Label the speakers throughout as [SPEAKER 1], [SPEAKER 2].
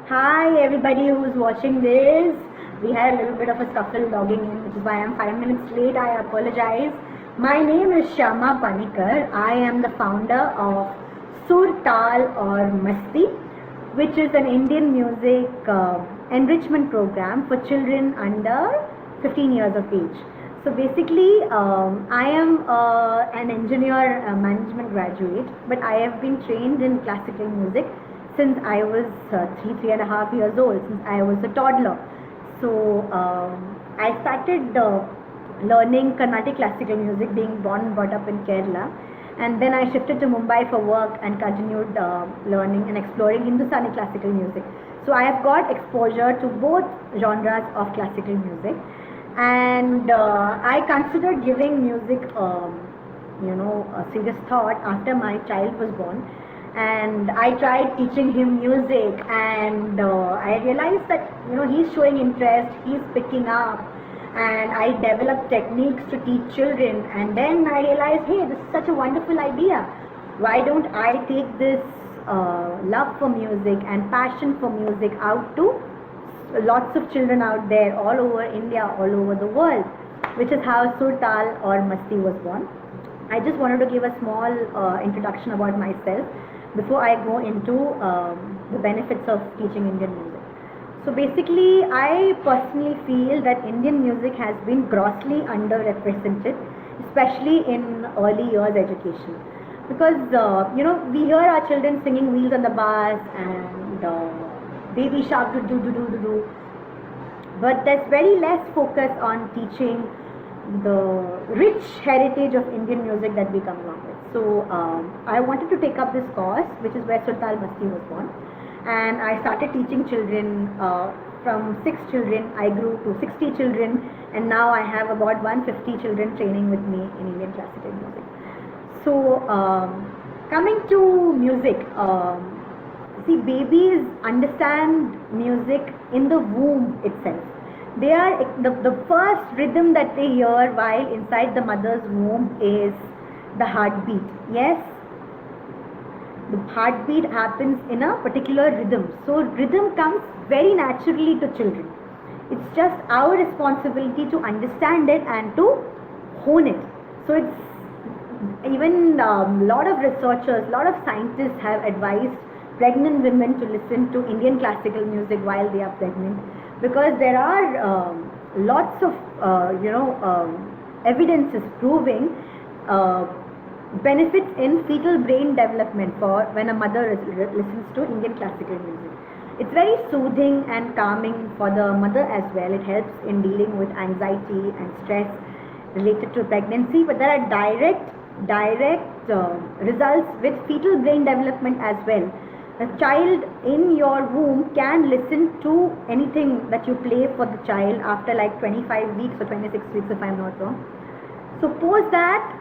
[SPEAKER 1] Hi everybody who's watching this. We had a little bit of a scuffle logging in, which is why I'm 5 minutes late. I apologize. My name is Shyama Panikar. I am the founder of Sur Taal or Masti, which is an Indian music enrichment program for children under 15 years of age. So basically, I am an engineer management graduate, but I have been trained in classical music since I was 3.5 years old, since I was a toddler. So I started learning Carnatic classical music, being born and brought up in Kerala. And then I shifted to Mumbai for work and continued learning and exploring Hindustani classical music. So I have got exposure to both genres of classical music. And I considered giving music, a serious thought after my child was born. And I tried teaching him music, and I realized that he's showing interest, he's picking up, and I developed techniques to teach children. And then I realized, hey, this is such a wonderful idea. Why don't I take this love for music and passion for music out to lots of children out there, all over India, all over the world, which is how Sur Taal or Masti was born. I just wanted to give a small introduction about myself before I go into the benefits of teaching Indian music. So basically, I personally feel that Indian music has been grossly underrepresented, especially in early years education. Because, we hear our children singing Wheels on the Bus and Baby Shark do do do do do do. But there's very less focus on teaching the rich heritage of Indian music that we come along with. So I wanted to take up this course, which is where Sur Taal Masti was born, and I started teaching children. From 6 children, I grew to 60 children, and now I have about 150 children training with me in Indian classical music. So coming to music, see, babies understand music in the womb itself. They are the first rhythm that they hear while inside the mother's womb is the heartbeat. Yes, the heartbeat happens in a particular rhythm. So rhythm comes very naturally to children. It's just our responsibility to understand it and to hone it. So it's even a lot of researchers, a lot of scientists have advised pregnant women to listen to Indian classical music while they are pregnant, because there are lots of evidences proving benefits in fetal brain development for when a mother listens to Indian classical music. It's very soothing and calming for the mother as well. It helps in dealing with anxiety and stress related to pregnancy, but there are direct results with fetal brain development as well. A child in your womb can listen to anything that you play for the child after like 25 weeks or 26 weeks, if I'm not wrong. Suppose that,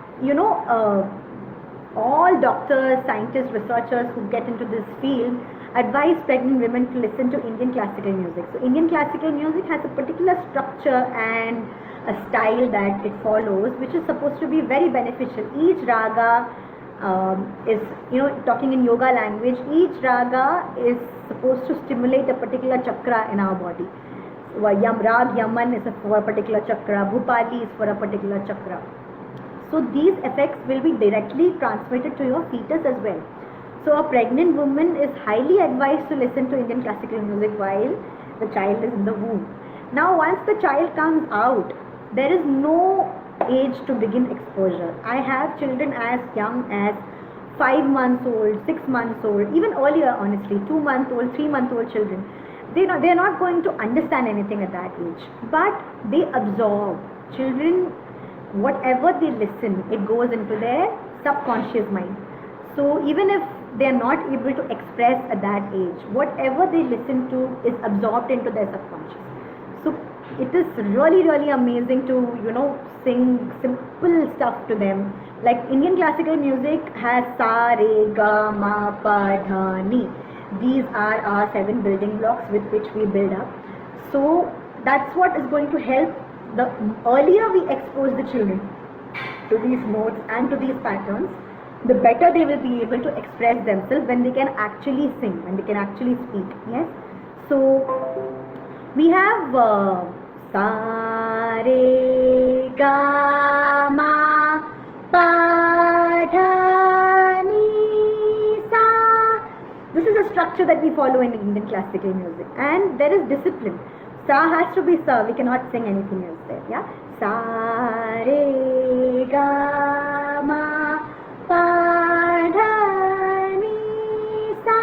[SPEAKER 1] all doctors, scientists, researchers who get into this field advise pregnant women to listen to Indian classical music. So Indian classical music has a particular structure and a style that it follows, which is supposed to be very beneficial. Each raga is, talking in yoga language, each raga is supposed to stimulate a particular chakra in our body. So Rag Yaman is for a particular chakra, Bhupali is for a particular chakra. So these effects will be directly transmitted to your fetus as well. So a pregnant woman is highly advised to listen to Indian classical music while the child is in the womb. Now once the child comes out, there is no age to begin exposure. I have children as young as 5 months old, 6 months old, even earlier honestly, 2-month-old, 3-month-old children. They're not going to understand anything at that age, but they absorb. Children, whatever they listen, it goes into their subconscious mind. So even if they are not able to express at that age, whatever they listen to is absorbed into their subconscious. So it is really amazing to sing simple stuff to them. Like Indian classical music has sa, re, ga, ma, pa, dha, ni. These are our 7 building blocks with which we build up. So that's what is going to help. The earlier we expose the children to these notes and to these patterns, the better they will be able to express themselves when they can actually sing, when they can actually speak. Yes. So we have sa re ga ma pa dha ni sa. This is a structure that we follow in Indian classical music, and there is discipline. Sa has to be sa. We cannot sing anything else there. Yeah. Sa re ga ma pa dha ni sa.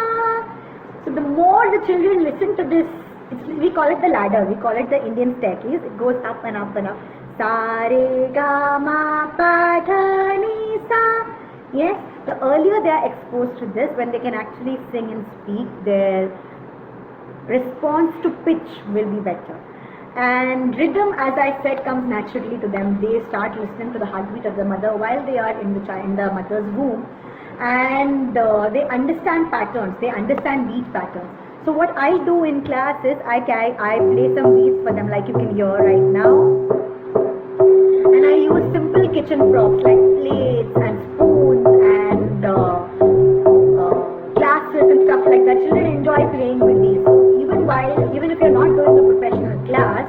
[SPEAKER 1] So the more the children listen to this, we call it the ladder. We call it the Indian staircase. It goes up and up and up. Sa re ga ma pa dha ni sa. Yes. The earlier they are exposed to this, when they can actually sing and speak, their response to pitch will be better. And rhythm, as I said, comes naturally to them. They start listening to the heartbeat of the mother while they are in the mother's womb, and they understand patterns. They understand beat patterns. So what I do in class is I play some beats for them, like you can hear right now, and I use simple kitchen props like plates and spoons and glasses and stuff like that. Children enjoy playing with these. So even if you're not doing a professional class,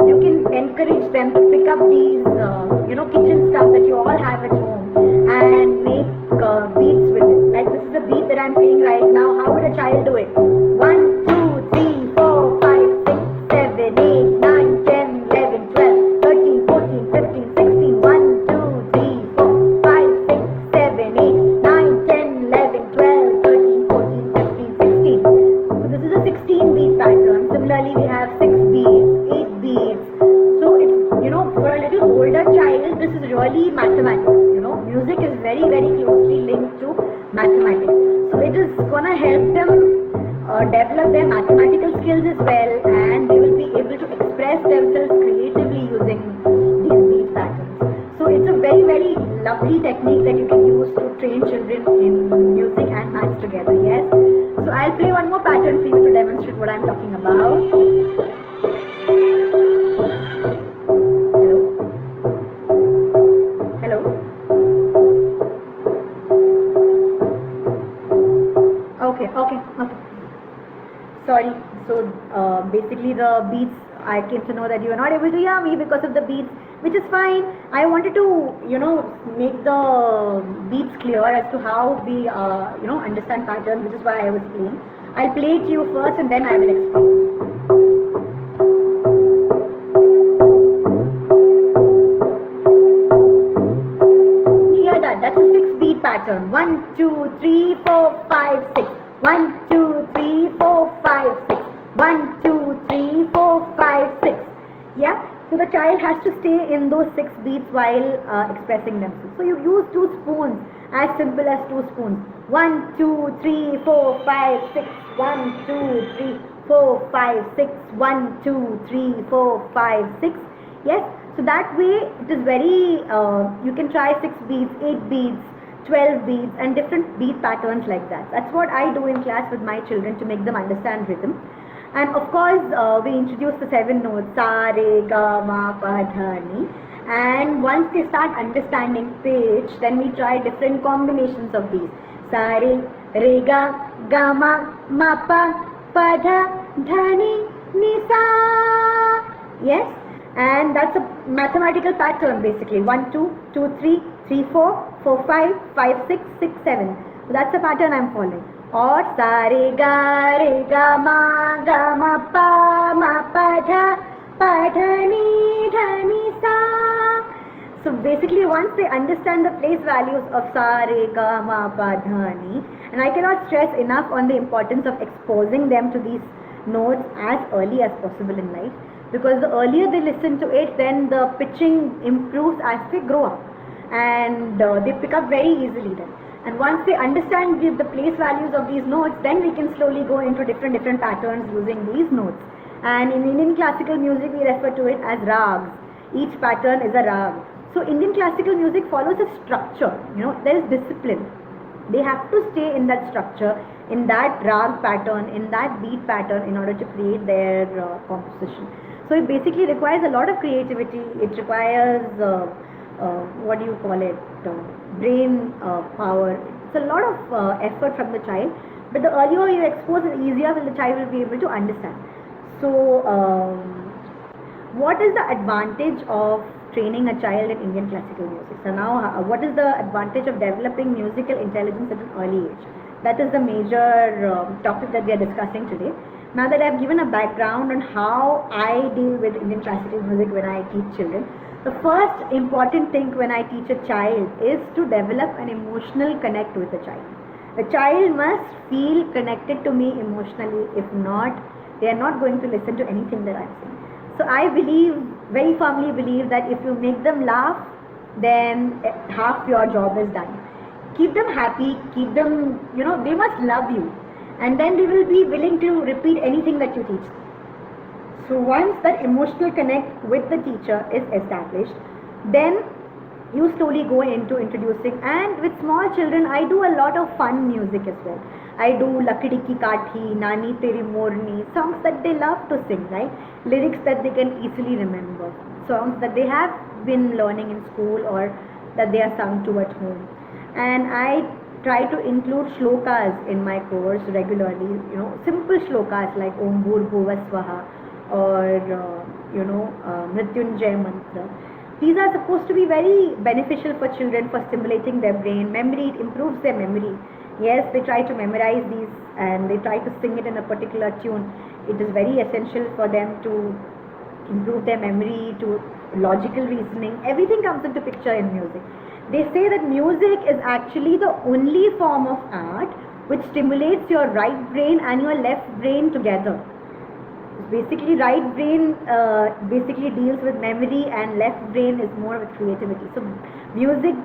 [SPEAKER 1] you can encourage them to pick up these kitchen stuff that you all have at home and make beats with it. Like this is a beat that I'm playing right now. How would a child do it? 1, 2, 3, 4, 5, 6, 7, 8, 9, 10, 11, 12, 13, 14, 15, 16. 1, 2, 3, 4, 5, 6, 7, 8, 9, 10, 11, 12, 13, 14, 15, 16. So this is a 16 beat pattern. Similarly, we have 6 beats, 8 beats. So it's, for a little older child, this is really mathematics. Music is very, very closely linked to mathematics. So it is gonna help them develop their mathematical skills as well, and they will be able to express themselves creatively using these beat patterns. So it's a very, very lovely technique that you can use to train children in music and maths together. Yes. So I'll play one more pattern for you to demonstrate what I'm talking about. Hello. Okay. Sorry. So basically the beats, I came to know that you are not able to hear me because of the beats, which is fine. I wanted to, make the beats clear as to how we, understand patterns, which is why I was playing. I'll play it to you first and then I will explain. That's a 6 beat pattern. 1, 2, 3, 4, 5, 6. 1, 2, 3, 4, 5, 6. 1, 2, 3, 4, 5, 6. Yeah. So the child has to stay in those 6 beats while expressing themselves. So you use 2 spoons, as simple as 2 spoons. 1, 2, 3, 4, 5, 6. 1, 2, 3, 4, 5, 6. 1, 2, 3, 4, 5, 6. Yes. So that way it is very, you can try 6 beats, 8 beats, 12 beats and different beat patterns like that. That's what I do in class with my children to make them understand rhythm. And of course, we introduce the 7 notes, sa, re, ga, ma, pa, dha, ni. And once they start understanding pitch, then we try different combinations of these. Sa, re, ga, ma, pa, dha, ni, sa. Yes? And that's a mathematical pattern basically. 1, 2, 2, 3, 3, 4, 4, 5, 5, 6, 6, 7. So that's a pattern I'm following. Or sa re ga ma pa dha ni sa. So basically once they understand the place values of sa re ga ma pa dha ni, and I cannot stress enough on the importance of exposing them to these notes as early as possible in life, because the earlier they listen to it, then the pitching improves as they grow up, and they pick up very easily then. And once they understand the place values of these notes, then we can slowly go into different patterns using these notes. And in Indian classical music, we refer to it as rags. Each pattern is a rag. So Indian classical music follows a structure. There is discipline. They have to stay in that structure, in that rag pattern, in that beat pattern, in order to create their composition. So it basically requires a lot of creativity. It requires what do you call it? Brain power. It's a lot of effort from the child, But the earlier you expose, the easier will the child will be able to understand. So, what is the advantage of training a child in Indian classical music? So now, what is the advantage of developing musical intelligence at an early age? That is the major topic that we are discussing today. Now that I've given a background on how I deal with Indian classical music when I teach children, the first important thing when I teach a child is to develop an emotional connect with the child. The child must feel connected to me emotionally. If not, they are not going to listen to anything that I'm saying. So I believe, very firmly believe, that if you make them laugh, then half your job is done. Keep them happy, keep them, they must love you. And then they will be willing to repeat anything that you teach them. So once that emotional connect with the teacher is established, then you slowly go into introducing. And with small children, I do a lot of fun music as well. I do Lakdi Ki Kathi, Nani Teri Morni, songs that they love to sing, right? Lyrics that they can easily remember, songs that they have been learning in school or that they are sung to at home. And I try to include shlokas in my course regularly, simple shlokas like Om Bhur Bhuva Swaha or Mrityunjay Mantra. These are supposed to be very beneficial for children for stimulating their brain. Memory, it improves their memory. Yes, they try to memorize these and they try to sing it in a particular tune. It is very essential for them to improve their memory, to logical reasoning. Everything comes into picture in music. They say that music is actually the only form of art which stimulates your right brain and your left brain together. Basically, right brain basically deals with memory and left brain is more with creativity. So music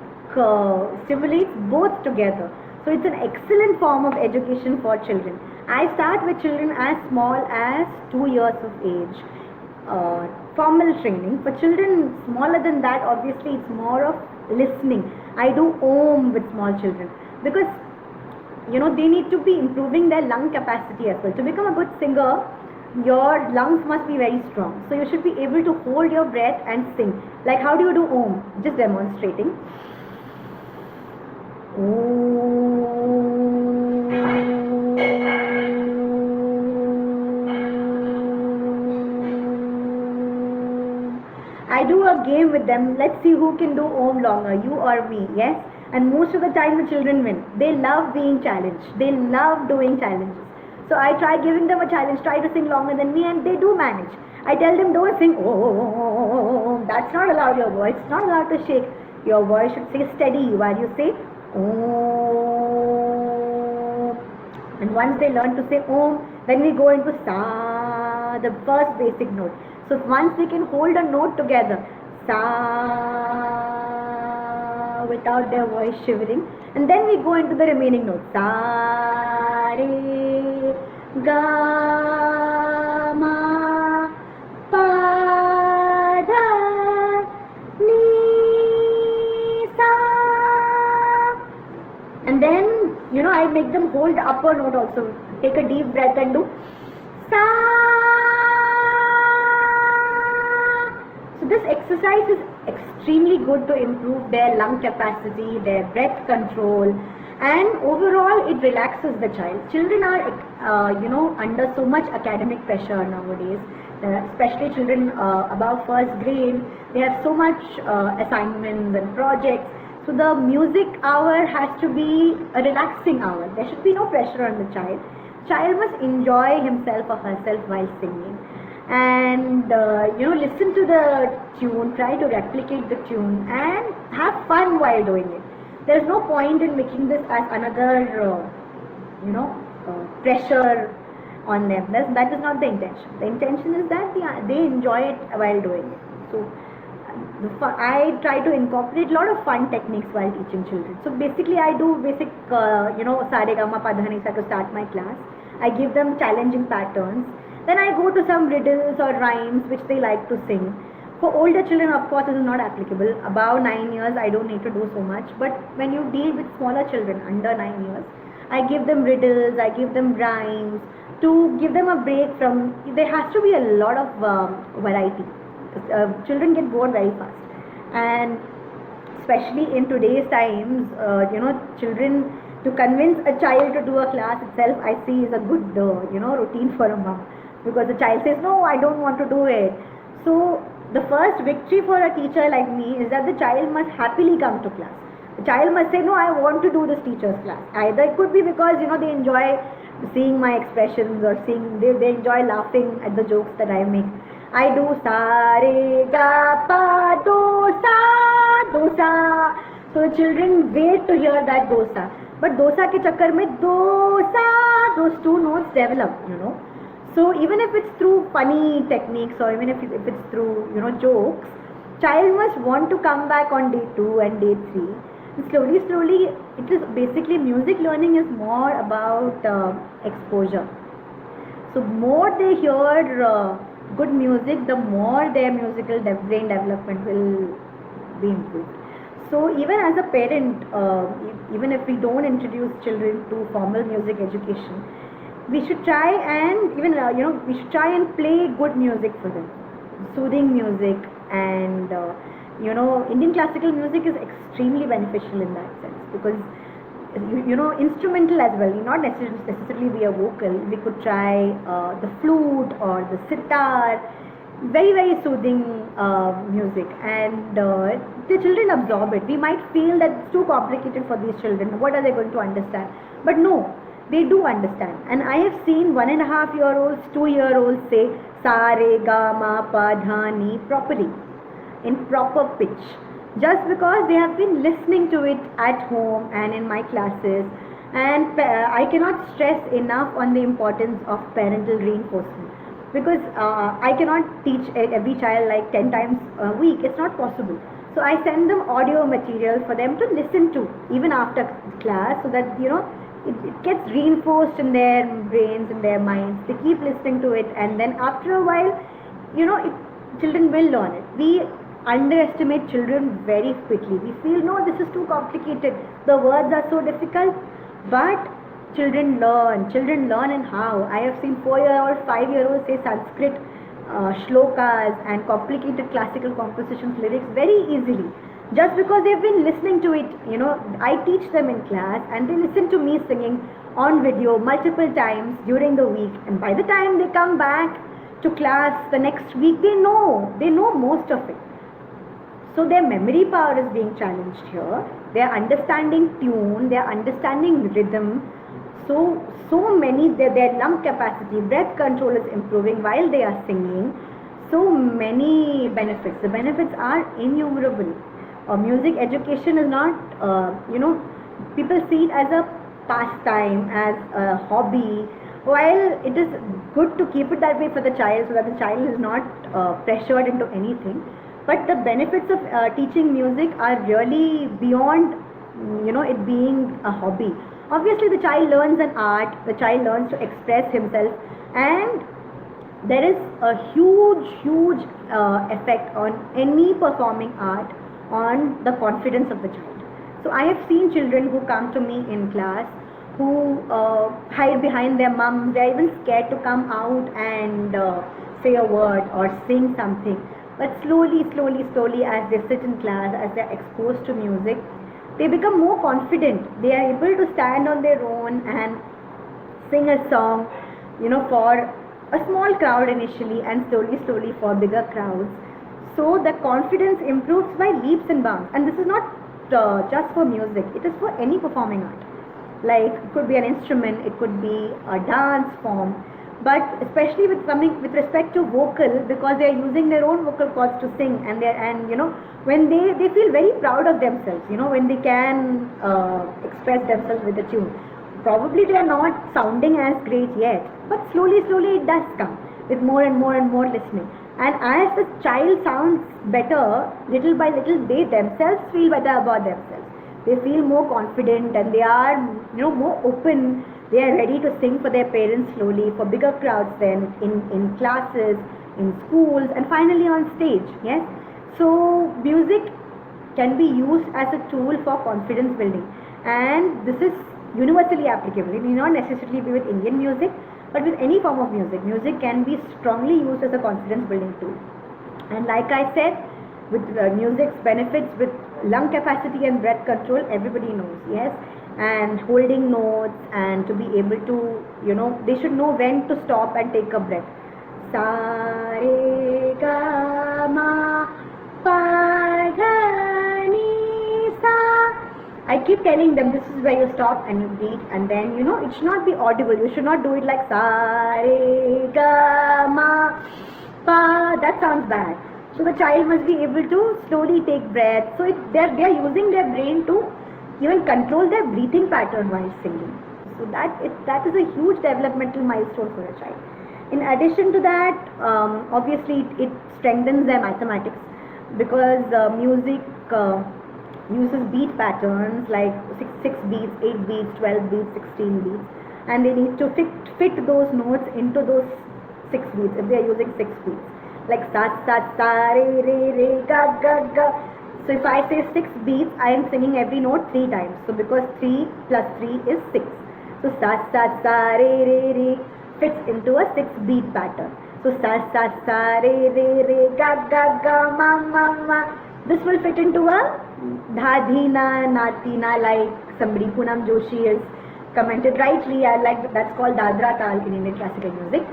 [SPEAKER 1] stimulates both together. So it's an excellent form of education for children. I start with children as small as 2 years of age. Formal training. For children smaller than that, obviously it's more of listening. I do Om with small children because they need to be improving their lung capacity as well. To become a good singer, your lungs must be very strong. So you should be able to hold your breath and sing. Like how do you do Om? Just demonstrating. I do a game with them. Let's see who can do Om longer, you or me. Yes? And most of the time the children win. They love being challenged. They love doing challenges. So I try giving them a challenge, try to sing longer than me, and they do manage. I tell them, don't sing, oh, that's not allowed, your voice is not allowed to shake. Your voice should stay steady while you say, oh. And once they learn to say Om, then we go into Sa, the first basic note. So once they can hold a note together, Sa, without their voice shivering, and then we go into the remaining notes. Sa, Re, Ga, Ma, Pa, Da, Ni, Sa. And then, I make them hold the upper note also. Take a deep breath and do Sa. So this exercise is extremely good to improve their lung capacity, their breath control, and overall it relaxes the child. Children are under so much academic pressure nowadays, especially children above first grade. They have so much assignments and projects. So the music hour has to be a relaxing hour. There should be no pressure on the child. Child must enjoy himself or herself while singing. And listen to the tune, try to replicate the tune and have fun while doing it. There's no point in making this as another pressure on them. That is not the intention. The intention is that they enjoy it while doing it. So I try to incorporate a lot of fun techniques while teaching children. So basically I do basic Sa Re Ga Ma Pa Dha Ni Sa to start my class. I give them challenging patterns. Then I go to some riddles or rhymes which they like to sing. For older children, of course, this is not applicable. Above 9 years, I don't need to do so much. But when you deal with smaller children, under 9 years, I give them riddles, I give them rhymes, to give them a break from, there has to be a lot of variety. Children get bored very fast. And especially in today's times, children To convince a child to do a class itself, I see is a good, routine for a mom, because the child says, "No, I don't want to do it." So the first victory for a teacher like me is that the child must happily come to class. The child must say, "No, I want to do this teacher's class." Either it could be because they enjoy seeing my expressions, or they enjoy laughing at the jokes that I make. I do sa re ga pa do sa. So the children wait to hear that dosa. But dosa ke chakkar mein dosa, those two notes develop. So even if it's through funny techniques, or even if it's through jokes, child must want to come back on day 2 and day 3. And slowly, it is basically, music learning is more about exposure. So more they hear good music, the more their musical brain development will be improved. So even as a parent, even if we don't introduce children to formal music education, we should try and we should try and play good music for them, soothing music. And Indian classical music is extremely beneficial in that sense, because instrumental as well, not necessarily be a vocal. We could try the flute or the sitar, very very soothing music, and the children absorb it. We might feel that it's too complicated for these children, what are they going to understand? But no, they do understand. And I have seen 1.5-year-olds, 2-year-olds say sa re ga ma pa dha ni properly, in proper pitch, just because they have been listening to it at home and in my classes. And I cannot stress enough on the importance of parental reinforcement, because I cannot teach every child like 10 times a week. It's not possible. So I send them audio material for them to listen to even after class, so that it gets reinforced in their brains, in their minds. They keep listening to it, and then after a while, children will learn it. We underestimate children very quickly. We feel, no, this is too complicated, the words are so difficult. But children learn in how. I have seen 4-year-old, 5-year-olds say Sanskrit shlokas and complicated classical compositions lyrics very easily, just because they've been listening to it. I teach them in class, and they listen to me singing on video multiple times during the week, and by the time they come back to class the next week, they know most of it. So their memory power is being challenged here. They are understanding tune, they are understanding rhythm. So many, their lung capacity, breath control is improving while they are singing. So many benefits. The benefits are innumerable. Music education is not, people see it as a pastime, as a hobby. While it is good to keep it that way for the child, so that the child is not pressured into anything, but the benefits of teaching music are really beyond, it being a hobby. Obviously, the child learns an art, the child learns to express himself, and there is a huge effect on any performing art on the confidence of the child. So I have seen children who come to me in class who hide behind their mums. They're even scared to come out and say a word or sing something. But slowly, as they sit in class, as they're exposed to music, they become more confident. They are able to stand on their own and sing a song, for a small crowd initially, and slowly for bigger crowds. So the confidence improves by leaps and bounds. And this is not just for music, it is for any performing art. Like, it could be an instrument, it could be a dance form, but especially with respect to vocal, because they are using their own vocal cords to sing, and when they feel very proud of themselves, when they can express themselves with a tune. Probably they are not sounding as great yet, but slowly it does come with more and more listening. And as the child sounds better, little by little, they themselves feel better about themselves. They feel more confident, and they are more open. They are ready to sing for their parents slowly, for bigger crowds, then in classes, in schools, and finally on stage. Yes. So music can be used as a tool for confidence building, and this is universally applicable. It may not necessarily be with Indian music, but with any form of music. Music can be strongly used as a confidence building tool. And like I said, with music's benefits with lung capacity and breath control, everybody knows. Yes. and holding notes, and to be able to, they should know when to stop and take a breath. Sa re ga ma pa dha ni sa. I keep telling them this is where you stop and you breathe, and then it should not be audible. You should not do it like sa re ga ma pa. That sounds bad. So the child must be able to slowly take breath. So they are using their brain to even control their breathing pattern while singing. So that is a huge developmental milestone for a child. In addition to that, obviously it strengthens their mathematics, because music uses beat patterns like 6 beats, 8 beats, 12 beats, 16 beats, and they need to fit those notes into those 6 beats if they are using 6 beats. Like sa sa sa re re re ga ga ga. So if I say 6 beats, I am singing every note 3 times. So because 3 plus 3 is 6. So sa sa sa re re re fits into a 6 beat pattern. So sa sa sa re re re ga ga ga ma ma ma. This will fit into a dha dhi na na ti na, like somebody, Poonam Joshi, has commented rightly. I like that's called Dadra Tal in Indian classical music.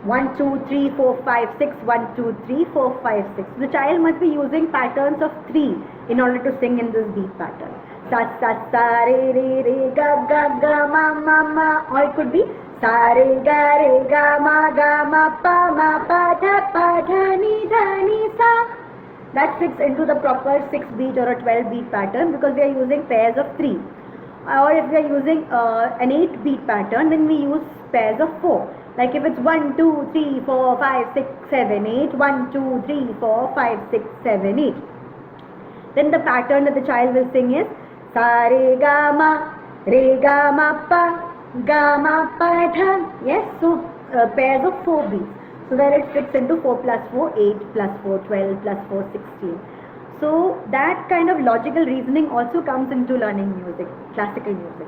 [SPEAKER 1] 1, 2, 3, 4, 5, 6, 1, 2, 3, 4, 5, 6. The child must be using patterns of 3 in order to sing in this beat pattern. Sa sa sa re re re ga ga ga ma ma ma. Or it could be sa re ga ma pa dha ni sa. That fits into the proper 6 beat or a 12 beat pattern, because we are using pairs of 3. Or if we are using an 8 beat pattern, then we use pairs of 4. Like if it's 1, 2, 3, 4, 5, 6, 7, 8, 1, 2, 3, 4, 5, 6, 7, 8. Then the pattern that the child will sing is sa re ga ma pa dha. Yes, so pairs of 4 beats. So that it fits into 4 plus 4, 8 plus 4, 12 plus 4, 16. So that kind of logical reasoning also comes into learning music, classical music.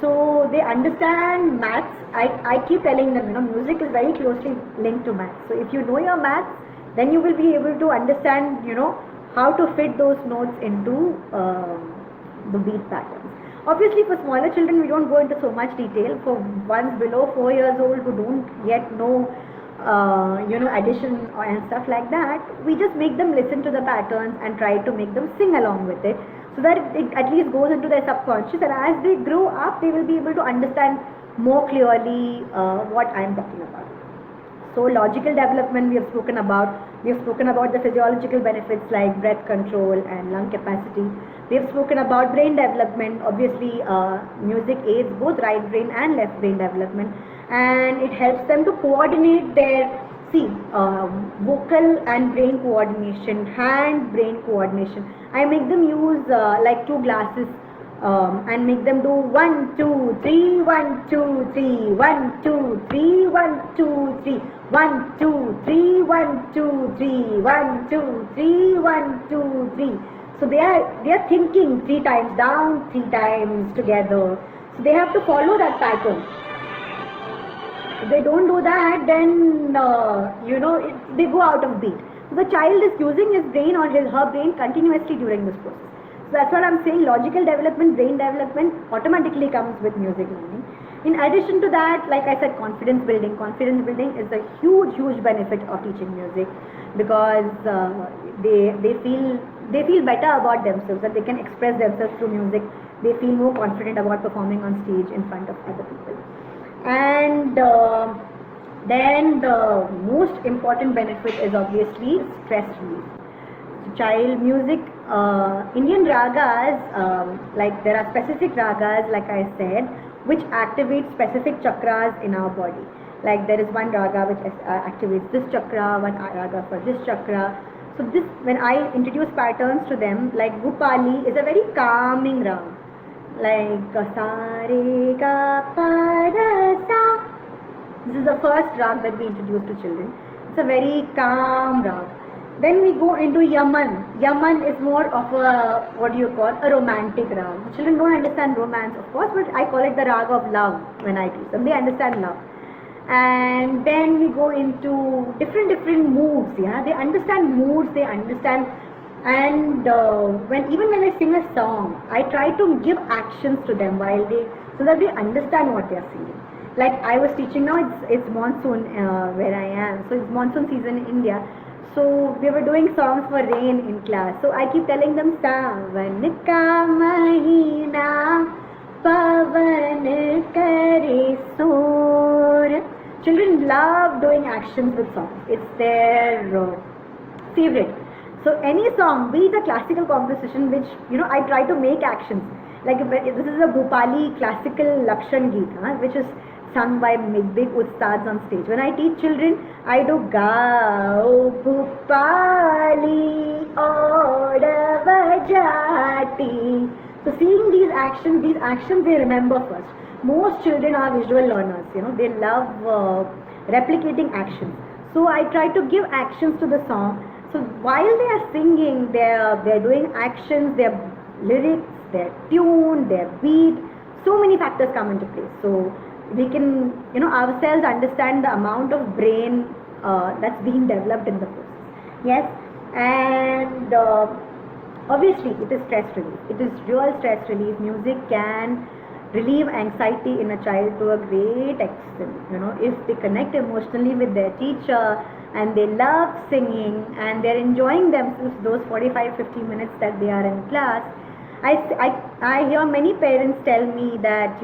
[SPEAKER 1] So they understand maths. I keep telling them, music is very closely linked to maths. So if you know your maths, then you will be able to understand, how to fit those notes into the beat patterns. Obviously, for smaller children, we don't go into so much detail. For ones below 4 years old who don't yet know, addition and stuff like that, we just make them listen to the patterns and try to make them sing along with it, so that it at least goes into their subconscious, and as they grow up, they will be able to understand more clearly what I am talking about. So logical development we have spoken about. We have spoken about the physiological benefits like breath control and lung capacity. We have spoken about brain development. Obviously, music aids both right brain and left brain development, and it helps them to coordinate their vocal and brain coordination, hand-brain coordination. I make them use like 2 glasses and make them do 1, 2, 3, 1, 2, 3, 1, 2, 3, 1, 2, 3, 1, 2, 3, 1, 2, 3, 1, 2, 3, 1, 2, 3. So they are thinking 3 times down, 3 times together. So they have to follow that pattern. If they don't do that, then they go out of beat. So the child is using his brain or her brain continuously during this process. So that's what I'm saying. Logical development, brain development automatically comes with music learning. In addition to that, like I said, confidence building. Confidence building is a huge benefit of teaching music, because they feel better about themselves, that they can express themselves through music. They feel more confident about performing on stage in front of other people. And then the most important benefit is obviously stress relief. Child music, Indian ragas, like there are specific ragas, like I said, which activate specific chakras in our body. Like there is one raga which activates this chakra, one raga for this chakra. So this, when I introduce patterns to them, like Gopali is a very calming raga. Like sa re ga pa da sa. This is the first rag that we introduce to children. It's a very calm rag. Then we go into Yaman. Yaman is more of a, a romantic rag. Children don't understand romance, of course, but I call it the rag of love when I teach them. They understand love. And then we go into different moods. Yeah, they understand moods. They understand And when I sing a song, I try to give actions to them while they, so that they understand what they are singing. Like I was teaching now, it's monsoon where I am, so it's monsoon season in India. So we were doing songs for rain in class. So I keep telling them Savan ka mahina pavan kare sur. Children love doing actions with songs. It's their favorite. So any song, be it a classical composition, which I try to make actions. Like this is a Bhopali classical Lakshan Geet, which is sung by big ustads on stage. When I teach children, I do Gao Bhopali Order Vajati. So seeing these actions they remember first. Most children are visual learners, they love replicating actions. So I try to give actions to the song. So while they are singing, they're doing actions, their lyrics, their tune, their beat, so many factors come into place. So we can, ourselves understand the amount of brain that's being developed in the process. Yes, and obviously it is stress relief. It is real stress relief. Music can relieve anxiety in a child to a great extent. If they connect emotionally with their teacher and they love singing and they're enjoying themselves those 45-50 minutes that they are in class. I hear many parents tell me that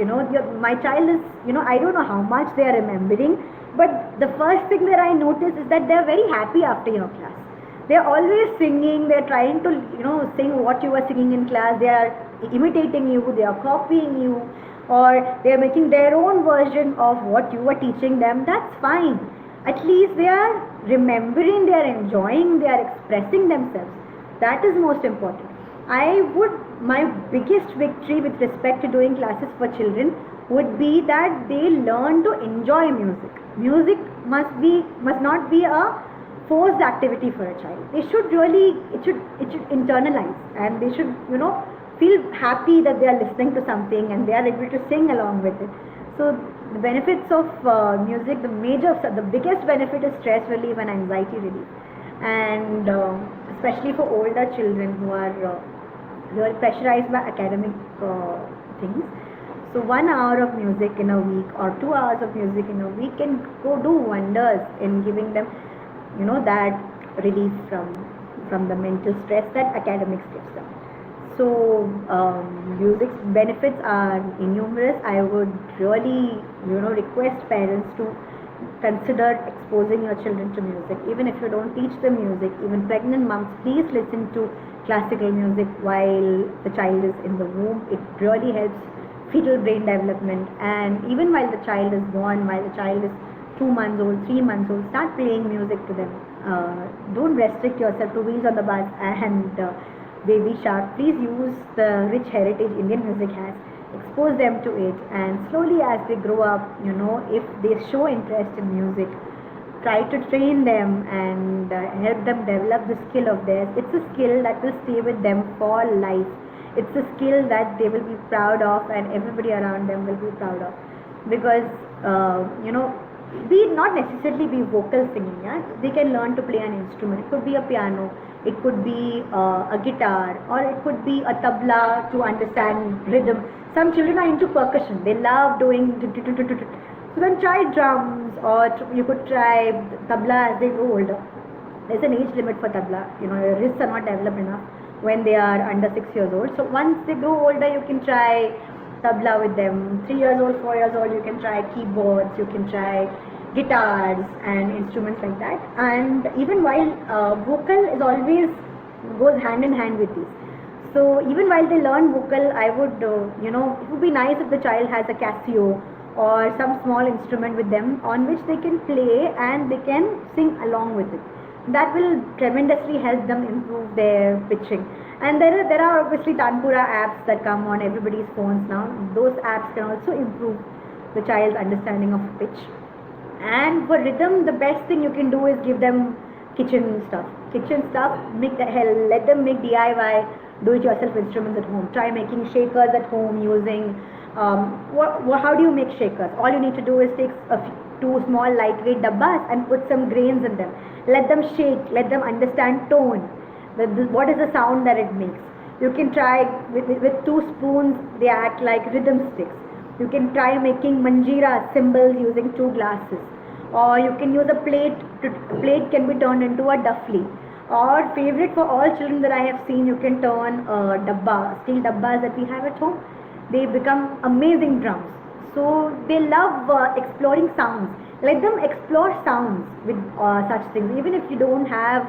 [SPEAKER 1] my child is, I don't know how much they are remembering, but the first thing that I notice is that they're very happy after your class. They're always singing, they're trying to sing what you were singing in class, they are imitating you, they are copying you, or they are making their own version of what you were teaching them. That's fine. At least they are remembering, they are enjoying, they are expressing themselves. That is most important. My biggest victory with respect to doing classes for children would be that they learn to enjoy music. Music must not be a forced activity for a child. They should really, it should internalize, and they should, feel happy that they are listening to something and they are able to sing along with it. So the benefits of music, the biggest benefit is stress relief and anxiety relief, and especially for older children who are pressurized by academic things. So 1 hour of music in a week or 2 hours of music in a week can go do wonders in giving them, that relief from the mental stress that academics gives them. So music's benefits are innumerous. I would really, request parents to consider exposing your children to music. Even if you don't teach them music, even pregnant moms, please listen to classical music while the child is in the womb. It really helps fetal brain development. And even while the child is born, while the child is 2 months old, 3 months old, start playing music to them. Don't restrict yourself to Wheels on the Bus and Baby Shark. Please use the rich heritage Indian music has. Expose them to it, and slowly as they grow up, if they show interest in music, try to train them and help them develop the skill of theirs. It's a skill that will stay with them for life. It's a skill that they will be proud of and everybody around them will be proud of. Because, not necessarily be vocal singing, yeah? They can learn to play an instrument. It could be a piano, it could be a guitar, or it could be a tabla to understand rhythm. Some children are into percussion. They love doing. So then try drums, or you could try tabla as they grow older. There's an age limit for tabla. Your wrists are not developed enough when they are under 6 years old. So once they grow older, you can try tabla with them. 3 years old, 4 years old, you can try keyboards, you can try guitars and instruments like that. And even while vocal is always goes hand in hand with these. So even while they learn vocal, I would, it would be nice if the child has a Casio or some small instrument with them on which they can play and they can sing along with it. That will tremendously help them improve their pitching. And there are obviously Tanpura apps that come on everybody's phones now. Those apps can also improve the child's understanding of pitch. And for rhythm, the best thing you can do is give them kitchen stuff. Let them make DIY, do-it-yourself instruments at home. Try making shakers at home using, how do you make shakers? All you need to do is take two small lightweight dabbas and put some grains in them. Let them shake, let them understand tone. what is the sound that it makes. You can try with two spoons, they act like rhythm sticks. You can try making manjira cymbals using two glasses, or you can use a plate. Plate can be turned into a duffly. Or favorite for all children that I have seen, you can turn dabba, steel dabbas that we have at home. They become amazing drums. So they love exploring sounds. Let them explore sounds with such things. Even if you don't have,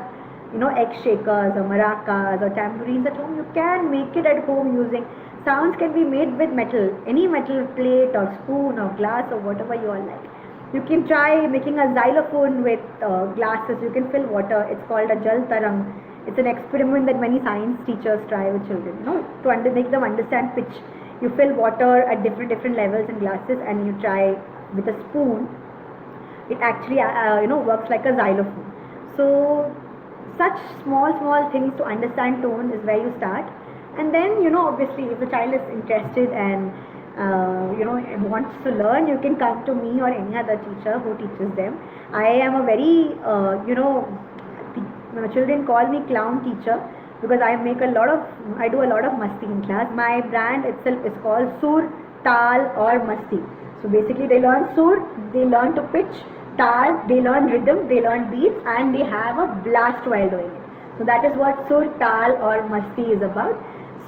[SPEAKER 1] egg shakers or maracas or tambourines at home, you can make it at home using. Sounds can be made with metal, any metal plate or spoon or glass or whatever you all like. You can try making a xylophone with glasses. You can fill water. It's called a jal tarang. It's an experiment that many science teachers try with children, to make them understand pitch. You fill water at different levels in glasses, and you try with a spoon. It actually works like a xylophone. So such small things to understand tone is where you start. And then obviously if the child is interested and wants to learn, you can come to me or any other teacher who teaches them. I am a very children call me clown teacher, because I do a lot of masti in class. My brand itself is called Sur, Tal or Masti. So basically they learn Sur, they learn to pitch, Tal, they learn rhythm, they learn beats, and they have a blast while doing it. So that is what Sur, Tal or Masti is about.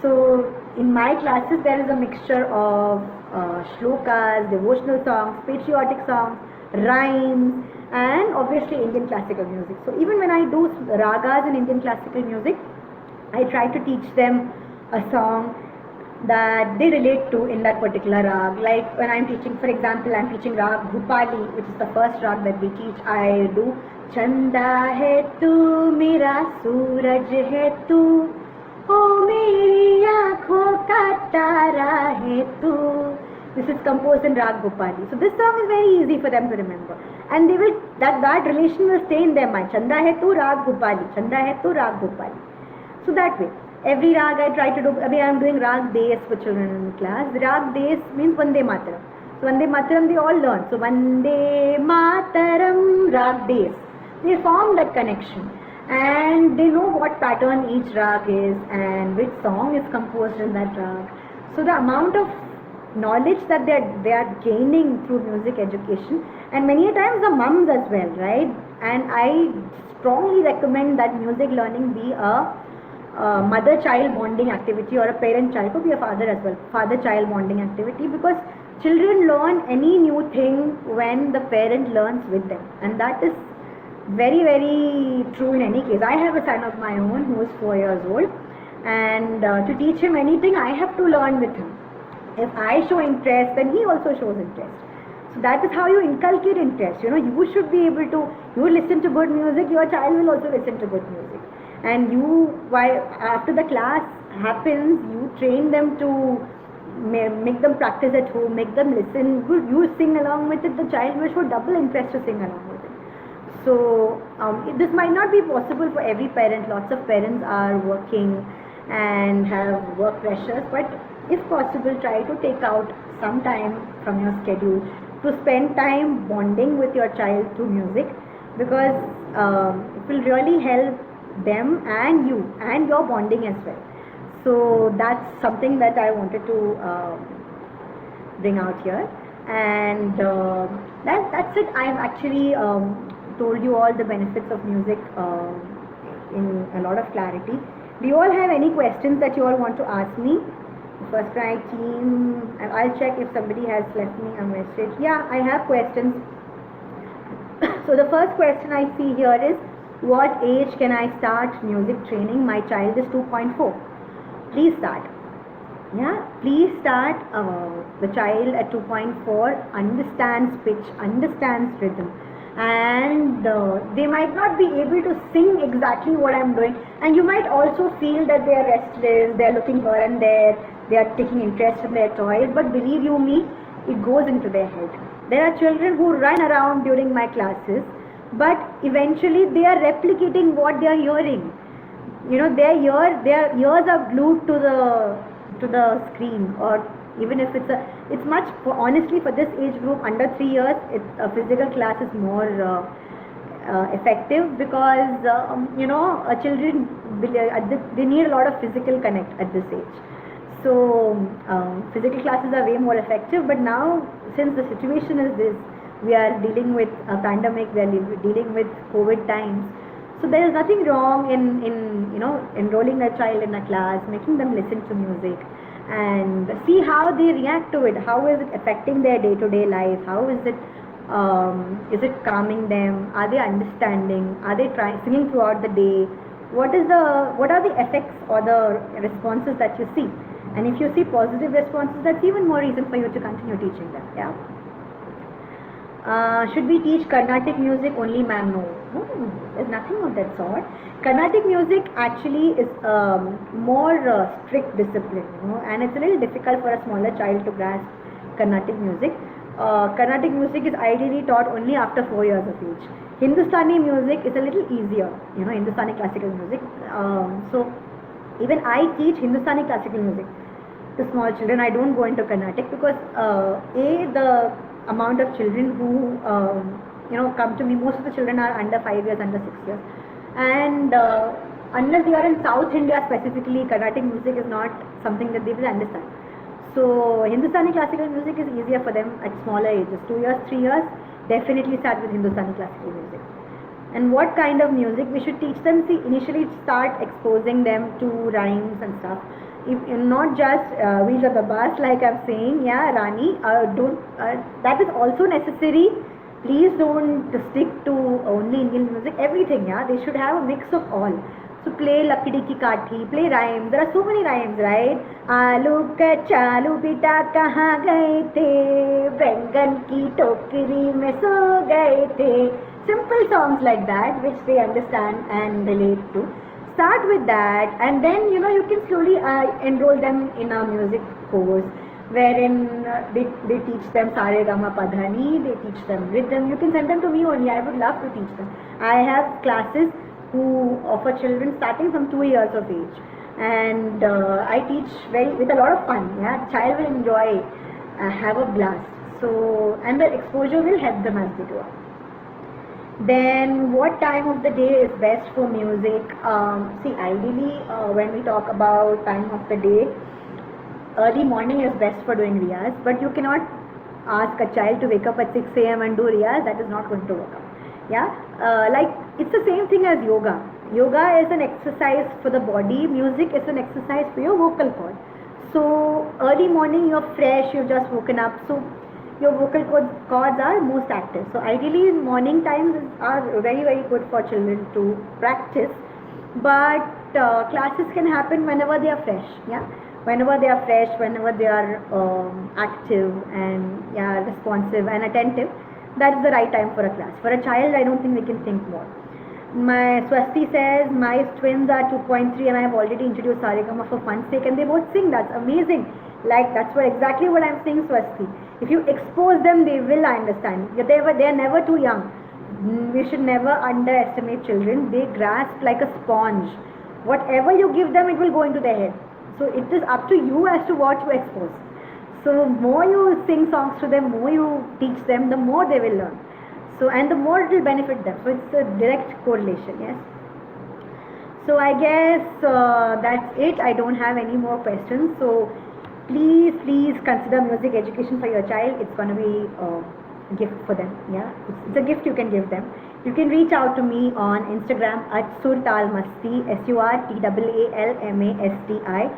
[SPEAKER 1] So in my classes there is a mixture of shlokas, devotional songs, patriotic songs, rhymes, and obviously Indian classical music. So even when I do ragas in Indian classical music, I try to teach them a song that they relate to in that particular rag. Like when I'm teaching, for example, I'm teaching rag Bhupali, which is the first rag that we teach. I do Chanda hai tu, mera suraj hai tu, oh meri aankhon ka tara hai tu. This is composed in Rag Bhupali. So this song is very easy for them to remember, and they will that relation will stay in their mind. Chanda hai tu, Rag Bhupali. Chanda hai tu, Rag Bhupali. So that way, every rag I try to do. I mean, I'm doing Rag Des for children in class. Rag Des means Vande Mataram. So Vande Mataram they all learn. So Vande Mataram, Rag Des. They form that connection, and they know what pattern each rag is and which song is composed in that rag. So the amount of knowledge that they are gaining through music education, and many a times the mums as well, right? And I strongly recommend that music learning be a mother-child bonding activity, or a parent-child, could be a father as well, father-child bonding activity, because children learn any new thing when the parent learns with them, and that is very, very true in any case. I have a son of my own who is 4 years old, and to teach him anything, I have to learn with him. If I show interest, then he also shows interest. So that is how you inculcate interest. You should be able to, you listen to good music, your child will also listen to good music. And after the class happens, you train them to make them practice at home, make them listen. You sing along with it, the child will show double interest to sing along with it. So this might not be possible for every parent. Lots of parents are working and have work pressures, but if possible, try to take out some time from your schedule to spend time bonding with your child through music, because it will really help them and you and your bonding as well. So that's something that I wanted to bring out here, and that's it. I've actually told you all the benefits of music in a lot of clarity. Do you all have any questions that you all want to ask me? First Cry team, I'll check if somebody has left me a message. Yeah, I have questions. So the first question I see here is, what age can I start music training? My child is 2.4. Please start. Yeah, please start. The child at 2.4 understands pitch, understands rhythm, and they might not be able to sing exactly what I'm doing, and you might also feel that they are restless, they are looking here and there, they are taking interest in their toys, but believe you me, it goes into their head. There are children who run around during my classes, but eventually they are replicating what they are hearing. Their ears are glued to the screen, or even if it's honestly for this age group under 3 years, a physical class is more effective because children they need a lot of physical connect at this age. So physical classes are way more effective. But now, since the situation is this, we are dealing with a pandemic, we are dealing with COVID times. So there is nothing wrong in enrolling a child in a class, making them listen to music, and see how they react to it. How is it affecting their day-to-day life? How is it calming them? Are they understanding? Are they singing throughout the day? What are the effects or the responses that you see? And if you see positive responses, that's even more reason for you to continue teaching them. Yeah. Should we teach Carnatic music only, ma'am? No, there's nothing of that sort. Carnatic music actually is more strict discipline, and it's a little difficult for a smaller child to grasp Carnatic music. Carnatic music is ideally taught only after 4 years of age. Hindustani music is a little easier, Hindustani classical music. So even I teach Hindustani classical music to small children. I don't go into Carnatic because the amount of children who come to me, most of the children are under 5 years, under 6 years, and unless they are in South India specifically, Carnatic music is not something that they will understand. So Hindustani classical music is easier for them at smaller ages, 2 years, 3 years. Definitely start with Hindustani classical music. And what kind of music we should teach them? See, initially start exposing them to rhymes and stuff. If not just Wheels of the Bus, like I'm saying, yeah, Rani, that is also necessary. Please don't stick to only Indian music, everything, yeah, they should have a mix of all. So play Lakdi Ki Kathi, play rhymes, there are so many rhymes, right? Aalu ka chalu bita kahan gaye the, Bengan ki tokri mein so gaye the. Simple songs like that which they understand and relate to. Start with that, and then you can slowly enroll them in a music course wherein they teach them Sare Gama Padhani, they teach them rhythm. You can send them to me only, I would love to teach them. I have classes who offer children starting from 2 years of age, and I teach with a lot of fun. Yeah, the child will enjoy, have a blast. So, and the exposure will help them as they grow up. Then what time of the day is best for music? See, ideally when we talk about time of the day, early morning is best for doing riyaz, but you cannot ask a child to wake up at 6 a.m. and do riyaz. That is not going to work out. Yeah, like it's the same thing as yoga. Yoga is an exercise for the body, music is an exercise for your vocal cord. So early morning you're fresh, you've just woken up, so your vocal cords are most active. So ideally morning times are very, very good for children to practice, but classes can happen whenever they are fresh. Yeah, whenever they are fresh, whenever they are active and responsive and attentive, that is the right time for a class. For a child, I don't think they can think more. My Swasti says my twins are 2.3 and I have already introduced Saregama for fun's sake and they both sing. That's amazing. Like that's exactly what I'm saying, Swasti. If you expose them, they will understand. They are never too young. We should never underestimate children. They grasp like a sponge. Whatever you give them, it will go into their head. So it is up to you as to what you expose. So more you sing songs to them, more you teach them, the more they will learn. So, and the more it will benefit them. So it's a direct correlation, yes. So I guess that's it. I don't have any more questions. So please consider music education for your child. It's going to be a gift for them. Yeah, it's a gift you can give them. You can reach out to me on Instagram at surtalmasti, SURTAALMASTI,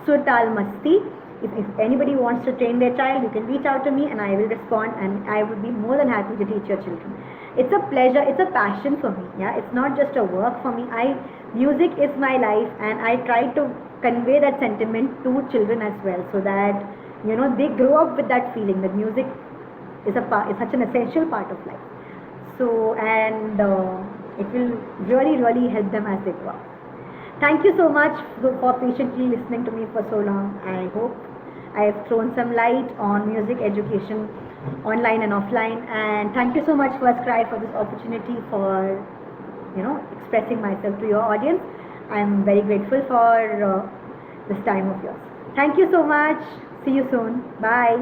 [SPEAKER 1] surtalmasti. If anybody wants to train their child, you can reach out to me and I will respond, and I would be more than happy to teach your children. It's a pleasure, it's a passion for me. Yeah, it's not just a work for me. Music is my life, and I try to convey that sentiment to children as well, so that they grow up with that feeling that music is such an essential part of life. So, and it will really help them as they grow up. Thank you so much for patiently listening to me for so long. I hope I have thrown some light on music education online and offline, and thank you so much First Cry for this opportunity for expressing myself to your audience. I am very grateful for this time of yours. Thank you so much. See you soon. Bye.